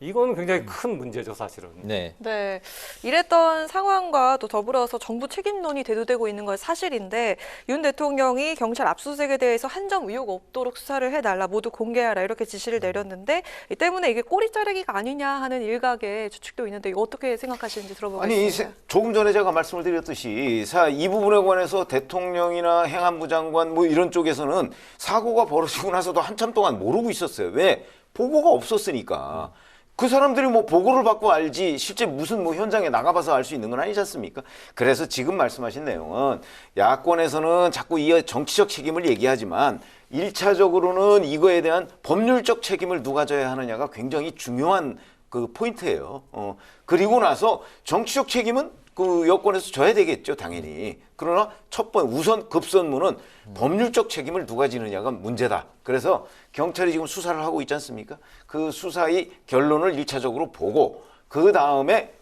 이건 굉장히 큰 문제죠, 사실은. 네. 네, 이랬던 상황과 또 더불어서 정부 책임론이 대두되고 있는 건 사실인데 윤 대통령이 경찰 압수수색에 대해서 한 점 의혹 없도록 수사를 해달라, 모두 공개하라 이렇게 지시를 내렸는데 이 때문에 이게 꼬리 자르기가 아니냐 하는 일각의 추측도 있는데 이거 어떻게 생각하시는지 들어보겠습니다. 아니 조금 전에 제가 말씀을 드렸듯이 이 부분에 관해서 대통령이나 행안부 장관 뭐 이런 쪽에서는 사고가 벌어지고 나서도 한참 동안 모르고 있었어요. 왜? 보고가 없었으니까. 그 사람들이 뭐 보고를 받고 알지 실제 무슨 뭐 현장에 나가봐서 알 수 있는 건 아니지 않습니까? 그래서 지금 말씀하신 내용은 야권에서는 자꾸 이 정치적 책임을 얘기하지만 1차적으로는 이거에 대한 법률적 책임을 누가 져야 하느냐가 굉장히 중요한 그 포인트예요. 그리고 나서 정치적 책임은 그 여권에서 져야 되겠죠, 당연히. 그러나 우선 급선무는 법률적 책임을 누가 지느냐가 문제다. 그래서 경찰이 지금 수사를 하고 있지 않습니까? 그 수사의 결론을 1차적으로 보고 그 다음에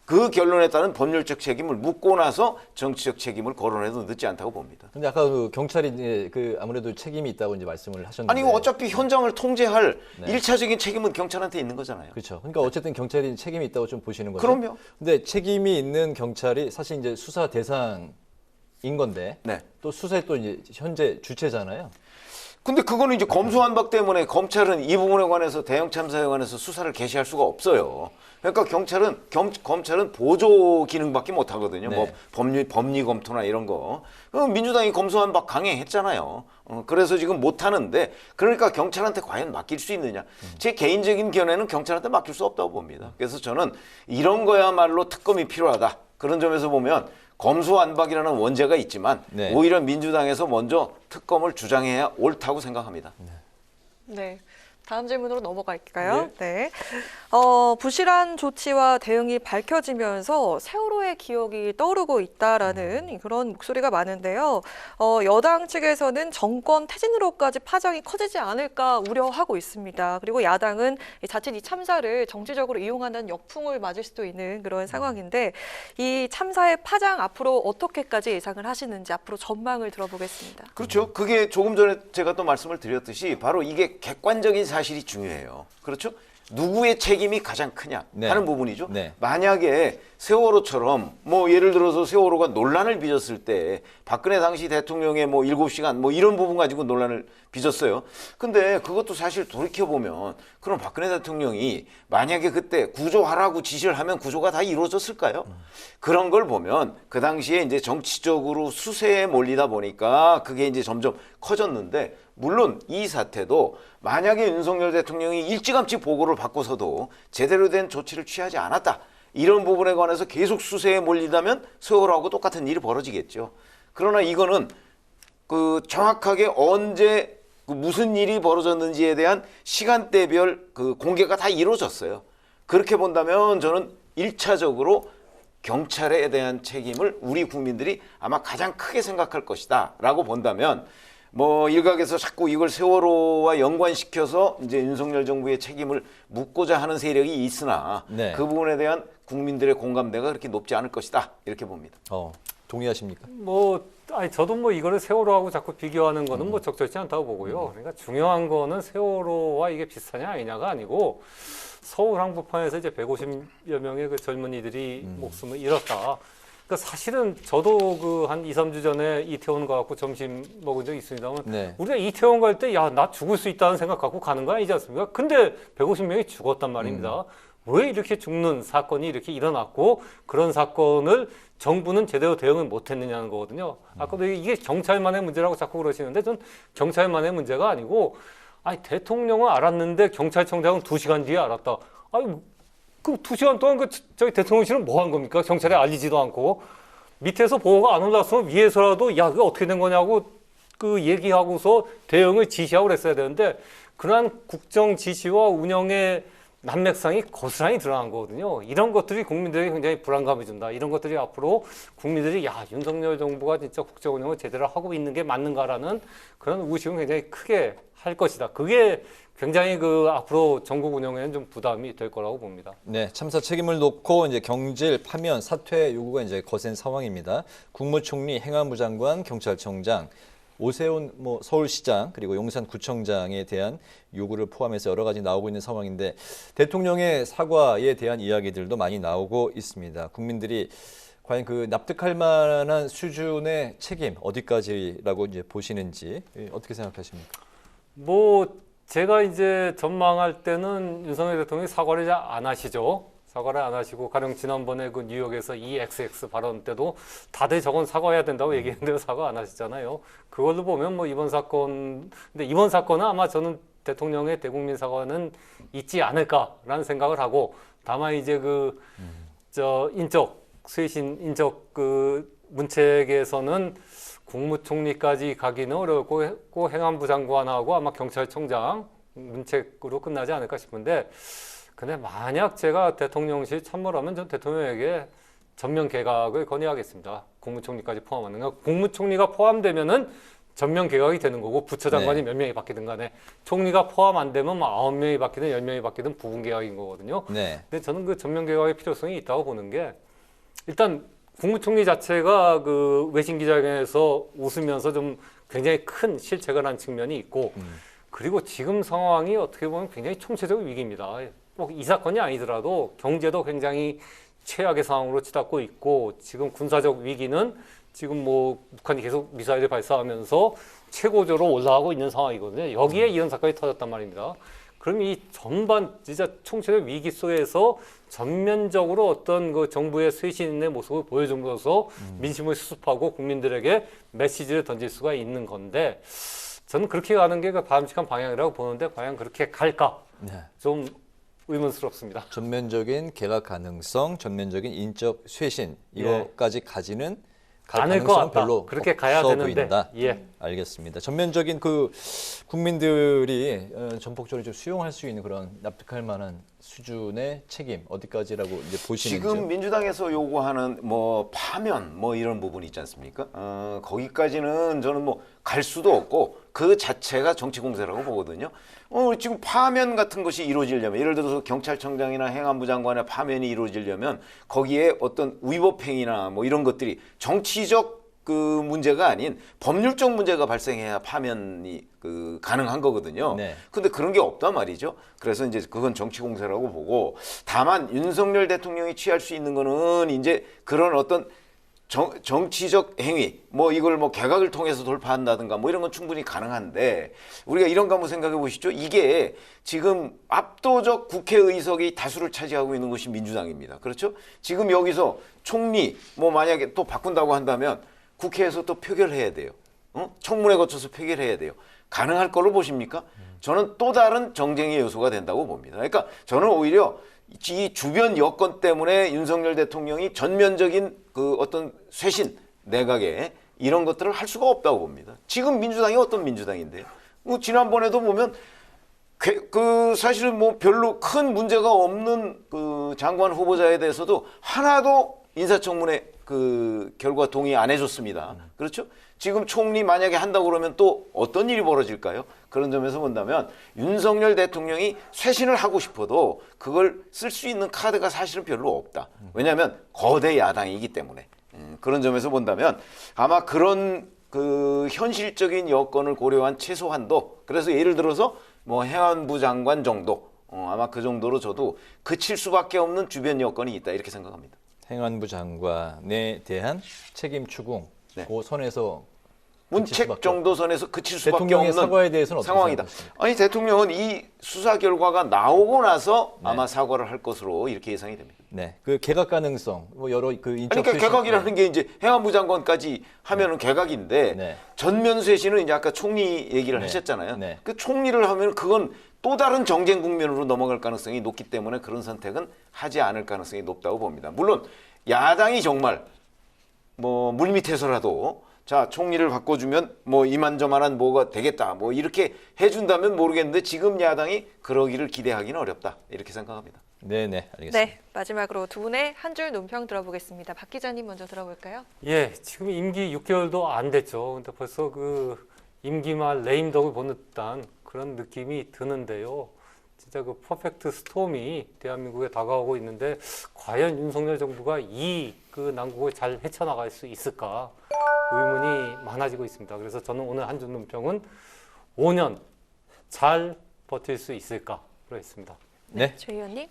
그 결론에 따른 법률적 책임을 묻고 나서 정치적 책임을 거론해도 늦지 않다고 봅니다. 근데 아까 그 경찰이 이제 그 아무래도 책임이 있다고 이제 말씀을 하셨는데. 아니 어차피 현장을 통제할 네. 1차적인 책임은 경찰한테 있는 거잖아요. 그렇죠. 그러니까 어쨌든 경찰이 책임이 있다고 좀 보시는 거죠. 그럼요. 근데 책임이 있는 경찰이 사실 이제 수사 대상인 건데 네. 또 수사에 또 이제 현재 주체잖아요. 근데 그거는 이제 검수완박 때문에 검찰은 이 부분에 관해서 대형 참사에 관해서 수사를 개시할 수가 없어요. 그러니까 검찰은 보조 기능밖에 못 하거든요. 네. 뭐 법리 검토나 이런 거. 민주당이 검수완박 강행했잖아요. 그래서 지금 못 하는데 그러니까 경찰한테 과연 맡길 수 있느냐? 제 개인적인 견해는 경찰한테 맡길 수 없다고 봅니다. 그래서 저는 이런 거야말로 특검이 필요하다. 그런 점에서 보면 검수완박이라는 원죄가 있지만 네. 오히려 민주당에서 먼저 특검을 주장해야 옳다고 생각합니다. 네. 다음 질문으로 넘어갈까요? 네. 부실한 조치와 대응이 밝혀지면서 세월호의 기억이 떠오르고 있다라는 그런 목소리가 많은데요. 여당 측에서는 정권 퇴진으로까지 파장이 커지지 않을까 우려하고 있습니다. 그리고 야당은 자칫 이 참사를 정치적으로 이용한다는 역풍을 맞을 수도 있는 그런 상황인데 이 참사의 파장 앞으로 어떻게까지 예상을 하시는지 앞으로 전망을 들어보겠습니다. 그렇죠. 그게 조금 전에 제가 또 말씀을 드렸듯이 바로 이게 객관적인 사실이 중요해요. 그렇죠? 누구의 책임이 가장 크냐 하는 부분이죠. 네. 만약에 세월호처럼 뭐 예를 들어서 세월호가 논란을 빚었을 때 박근혜 당시 대통령의 뭐 7시간 뭐 이런 부분 가지고 논란을 빚었어요. 근데 그것도 사실 돌이켜보면 그럼 박근혜 대통령이 만약에 그때 구조하라고 지시를 하면 구조가 다 이루어졌을까요? 그런 걸 보면 그 당시에 이제 정치적으로 수세에 몰리다 보니까 그게 이제 점점 커졌는데 물론 이 사태도 만약에 윤석열 대통령이 일찌감치 보고를 받고서도 제대로 된 조치를 취하지 않았다. 이런 부분에 관해서 계속 수세에 몰리다면 세월호하고 똑같은 일이 벌어지겠죠. 그러나 이거는 그 정확하게 언제 무슨 일이 벌어졌는지에 대한 시간대별 그 공개가 다 이루어졌어요. 그렇게 본다면 저는 1차적으로 경찰에 대한 책임을 우리 국민들이 아마 가장 크게 생각할 것이다 라고 본다면 뭐 일각에서 자꾸 이걸 세월호와 연관시켜서 이제 윤석열 정부의 책임을 묻고자 하는 세력이 있으나 네. 그 부분에 대한 국민들의 공감대가 그렇게 높지 않을 것이다 이렇게 봅니다. 동의하십니까? 저도 뭐 이거를 세월호하고 자꾸 비교하는 거는 뭐 적절치 않다고 보고요. 그러니까 중요한 거는 세월호와 이게 비슷하냐 아니냐가 아니고 서울 한복판에서 이제 150여 명의 그 젊은이들이 목숨을 잃었다. 그러니까 사실은 저도 그 한 2, 3주 전에 이태원 가갖고 점심 먹은 적이 있습니다만 네. 우리가 이태원 갈 때 야, 나 죽을 수 있다는 생각 갖고 가는 거 아니지 않습니까? 근데 150명이 죽었단 말입니다. 왜 이렇게 죽는 사건이 이렇게 일어났고 그런 사건을 정부는 제대로 대응을 못했느냐는 거거든요. 아까도 이게 경찰만의 문제라고 자꾸 그러시는데 전 경찰만의 문제가 아니고 아니 대통령은 알았는데 경찰청장은 2시간 뒤에 알았다. 아니 그 2시간 동안 저희 대통령실은 뭐 한 겁니까? 경찰에 알리지도 않고 밑에서 보고가 안 올라왔으면 위에서라도 야 그게 어떻게 된 거냐고 그 얘기하고서 대응을 지시하고 그랬어야 되는데 그러한 국정 지시와 운영의 난맥상이 고스란히 드러난 거거든요. 이런 것들이 국민들에게 굉장히 불안감을 준다. 이런 것들이 앞으로 국민들이 야 윤석열 정부가 진짜 국정 운영을 제대로 하고 있는 게 맞는가라는 그런 의식은 굉장히 크게 할 것이다. 그게 굉장히 그 앞으로 전국 운영에는 좀 부담이 될 거라고 봅니다. 네, 참사 책임을 놓고 이제 경질, 파면, 사퇴 요구가 이제 거센 상황입니다. 국무총리, 행안부 장관, 경찰청장, 오세훈 서울시장 그리고 용산구청장에 대한 요구를 포함해서 여러 가지 나오고 있는 상황인데 대통령의 사과에 대한 이야기들도 많이 나오고 있습니다. 국민들이 과연 그 납득할 만한 수준의 책임 어디까지라고 이제 보시는지 어떻게 생각하십니까? 제가 이제 전망할 때는 윤석열 대통령이 사과를 잘 안 하시죠. 사과를 안 하시고 가령 지난번에 그 뉴욕에서 EXX 발언 때도 다들 저건 사과해야 된다고 얘기했는데 사과 안 하시잖아요. 그걸로 보면 이번 사건, 근데 이번 사건은 아마 저는 대통령의 대국민 사과는 있지 않을까라는 생각을 하고 다만 이제 인적 쇄신 인적 문책에서는 국무총리까지 가기는 어렵고 행안부 장관하고 아마 경찰청장 문책으로 끝나지 않을까 싶은데 근데 만약 제가 대통령실 참모라면 전 대통령에게 전면 개각을 건의하겠습니다. 국무총리까지 포함하는 거. 국무총리가 포함되면은 전면 개각이 되는 거고 부처장관이 몇 명이 바뀌든 간에 총리가 포함 안 되면 9명이 바뀌든 10명이 바뀌든 부분 개각인 거거든요. 네. 근데 저는 그 전면 개각의 필요성이 있다고 보는 게 일단 국무총리 자체가 그 외신 기자회견에서 웃으면서 좀 굉장히 큰 실책을 한 측면이 있고 그리고 지금 상황이 어떻게 보면 굉장히 총체적 위기입니다. 꼭 이 사건이 아니더라도 경제도 굉장히 최악의 상황으로 치닫고 있고 지금 군사적 위기는 지금 북한이 계속 미사일을 발사하면서 최고조로 올라가고 있는 상황이거든요. 여기에 이런 사건이 터졌단 말입니다. 그럼 이 전반 진짜 총체적 위기 속에서 전면적으로 어떤 그 정부의 쇄신의 모습을 보여줌으로써 민심을 수습하고 국민들에게 메시지를 던질 수가 있는 건데 저는 그렇게 가는 게 바람직한 방향이라고 보는데 과연 그렇게 갈까? 좀 의문스럽습니다. 전면적인 개각 가능성, 전면적인 인적 쇄신 이거까지 가지는 않을 것 같다. 별로 그렇게 가야 되는데. 보인다. 알겠습니다. 전면적인 그 국민들이 전폭적으로 좀 수용할 수 있는 그런 납득할 만한 수준의 책임 어디까지라고 이제 보시는지요? 지금 민주당에서 요구하는 파면 이런 부분이 있지 않습니까? 거기까지는 저는 갈 수도 없고 그 자체가 정치 공세라고 보거든요. 지금 파면 같은 것이 이루어지려면 예를 들어서 경찰청장이나 행안부 장관의 파면이 이루어지려면 거기에 어떤 위법행위나 이런 것들이 정치적 그 문제가 아닌 법률적 문제가 발생해야 파면이 가능한 거거든요. 근데 그런 게 없단 말이죠. 그래서 이제 그건 정치 공세라고 보고 다만 윤석열 대통령이 취할 수 있는 거는 이제 그런 어떤 정치적 행위, 이걸 개각을 통해서 돌파한다든가 이런 건 충분히 가능한데 우리가 이런 거 한번 생각해 보시죠. 이게 지금 압도적 국회의석이 다수를 차지하고 있는 것이 민주당입니다. 그렇죠? 지금 여기서 총리 만약에 또 바꾼다고 한다면 국회에서 또 표결해야 돼요. 청문회 거쳐서 표결해야 돼요. 가능할 걸로 보십니까? 저는 또 다른 정쟁의 요소가 된다고 봅니다. 그러니까 저는 오히려 이 주변 여건 때문에 윤석열 대통령이 전면적인 그 어떤 쇄신 내각에 이런 것들을 할 수가 없다고 봅니다. 지금 민주당이 어떤 민주당인데요? 지난번에도 보면 사실은 별로 큰 문제가 없는 그 장관 후보자에 대해서도 하나도 인사청문회 그 결과 동의 안 해줬습니다. 그렇죠? 지금 총리 만약에 한다고 그러면 또 어떤 일이 벌어질까요? 그런 점에서 본다면 윤석열 대통령이 쇄신을 하고 싶어도 그걸 쓸 수 있는 카드가 사실은 별로 없다. 왜냐하면 거대 야당이기 때문에. 그런 점에서 본다면 아마 그런 그 현실적인 여건을 고려한 최소한도 그래서 예를 들어서 행안부 장관 정도 아마 그 정도로 저도 그칠 수밖에 없는 주변 여건이 있다 이렇게 생각합니다. 행안부 장관에 대한 책임 추궁 그 선에서 문책 정도 선에서 그칠 수밖에 대통령의 없는 사과에 대해서는 어떻게 상황이다. 생각하십니까? 아니 대통령은 이 수사 결과가 나오고 나서 아마 사과를 할 것으로 이렇게 예상이 됩니다. 네, 그 개각 가능성, 뭐 여러 그 인적 그러니까 개각이라는 게 이제 행안부 장관까지 하면은 개각인데 전면수의 씨는 이제 아까 총리 얘기를 하셨잖아요. 그 총리를 하면 그건 또 다른 정쟁 국면으로 넘어갈 가능성이 높기 때문에 그런 선택은 하지 않을 가능성이 높다고 봅니다. 물론 야당이 정말 뭐 물밑에서라도 자 총리를 바꿔주면 뭐 이만저만한 뭐가 되겠다 뭐 이렇게 해준다면 모르겠는데 지금 야당이 그러기를 기대하기는 어렵다 이렇게 생각합니다. 네네 알겠습니다. 네, 마지막으로 두 분의 한 줄 논평 들어보겠습니다. 박 기자님 먼저 들어볼까요? 예, 지금 임기 6개월도 안 됐죠. 근데 벌써 그 임기 말 레임덕을 보는 듯한 그런 느낌이 드는데요. 진짜 그 퍼펙트 스톰이 대한민국에 다가오고 있는데 과연 윤석열 정부가 이 그 난국을 잘 헤쳐나갈 수 있을까 의문이 많아지고 있습니다. 그래서 저는 오늘 한 줄 논평은 5년 잘 버틸 수 있을까 그랬습니다. 네, 최 의원님.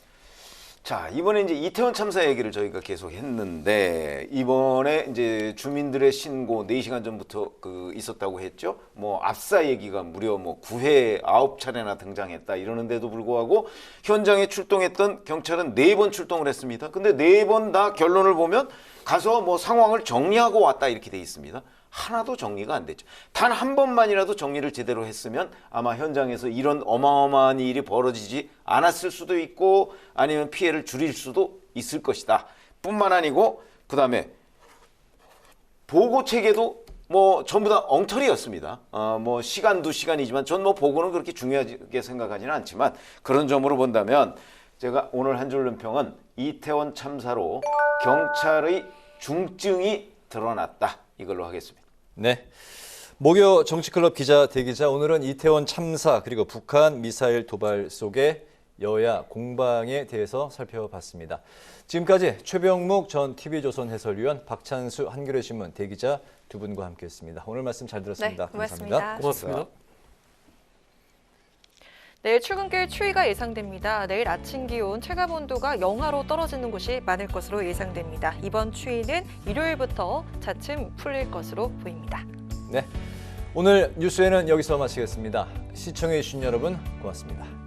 자 이번에 이제 이태원 참사 얘기를 저희가 계속 했는데 이번에 이제 주민들의 신고 4시간 전부터 그 있었다고 했죠. 뭐 압사 얘기가 무려 뭐 9회 9차례나 등장했다 이러는데도 불구하고 현장에 출동했던 경찰은 4번 출동을 했습니다. 근데 4번 다 결론을 보면 가서 뭐 상황을 정리하고 왔다 이렇게 돼 있습니다. 하나도 정리가 안 됐죠. 단 한 번만이라도 정리를 제대로 했으면 아마 현장에서 이런 어마어마한 일이 벌어지지 않았을 수도 있고 아니면 피해를 줄일 수도 있을 것이다. 뿐만 아니고 그다음에 보고 체계도 뭐 전부 다 엉터리였습니다. 뭐 시간도 시간이지만 전 뭐 보고는 그렇게 중요하게 생각하지는 않지만 그런 점으로 본다면 제가 오늘 한 줄 논평은 이태원 참사로 경찰의 중증이 드러났다. 이걸로 하겠습니다. 네. 목요 정치클럽 기자 대기자 오늘은 이태원 참사 그리고 북한 미사일 도발 속의 여야 공방에 대해서 살펴봤습니다. 지금까지 최병묵 전 TV조선 해설위원, 박찬수 한겨레신문 대기자 두 분과 함께했습니다. 오늘 말씀 잘 들었습니다. 네, 고맙습니다. 고맙습니다. 내일 출근길 추위가 예상됩니다. 내일 아침 기온 체감 온도가 영하로 떨어지는 곳이 많을 것으로 예상됩니다. 이번 추위는 일요일부터 차츰 풀릴 것으로 보입니다. 네, 오늘 뉴스에는 여기서 마치겠습니다. 시청해 주신 여러분 고맙습니다.